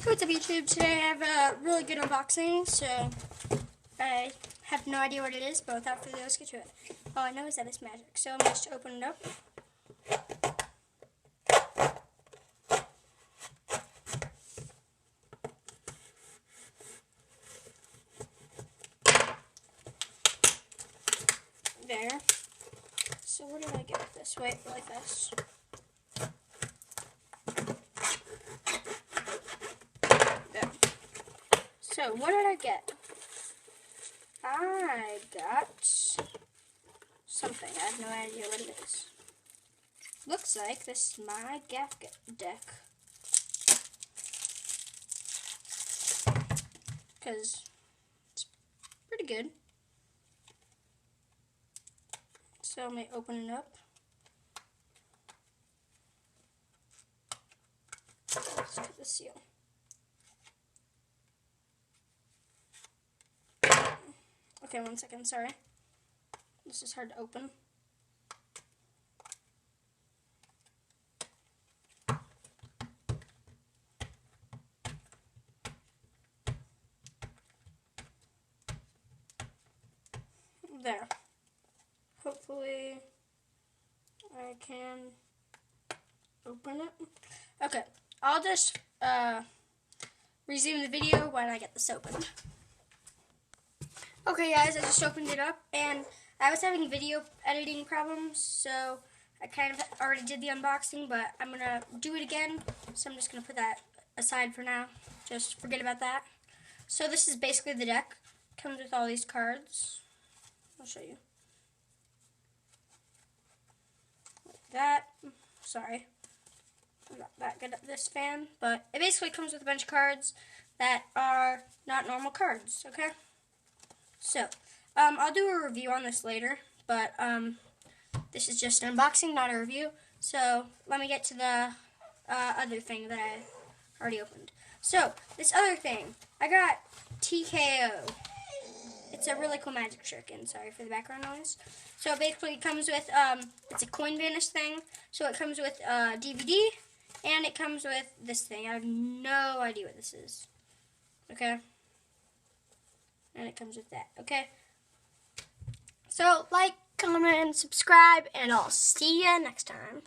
What's up, YouTube? Today I have a really good unboxing, so I have no idea what it is, but without further ado, let's get to it. All I know is that it's magic, so I'm just open it up. There. So what did I get with this? Wait, really fast. There. So what did I get? I got something. I have no idea what it is. Looks like this is my Gap deck. Because it's pretty good. So let me open it up. Let's get the seal. Okay, 1 second, sorry. This is hard to open. There. Hopefully I can open it. Okay, I'll just resume the video when I get this opened. Okay guys, I just opened it up and I was having video editing problems, so I kind of already did the unboxing, but I'm going to do it again, so I'm just going to put that aside for now. Just forget about that. So this is basically the deck. It comes with all these cards. I'll show you. Like that. Sorry, I'm not that good at this fan, but it basically comes with a bunch of cards that are not normal cards, okay? So, I'll do a review on this later, but this is just an unboxing, not a review. So, let me get to the other thing that I already opened. So, this other thing, I got TKO. It's a really cool magic trick, and sorry for the background noise. So, it basically comes with, it's a coin vanish thing. So, it comes with a DVD, and it comes with this thing. I have no idea what this is. Okay? And it comes with that, okay? So, like, comment, and subscribe, and I'll see you next time.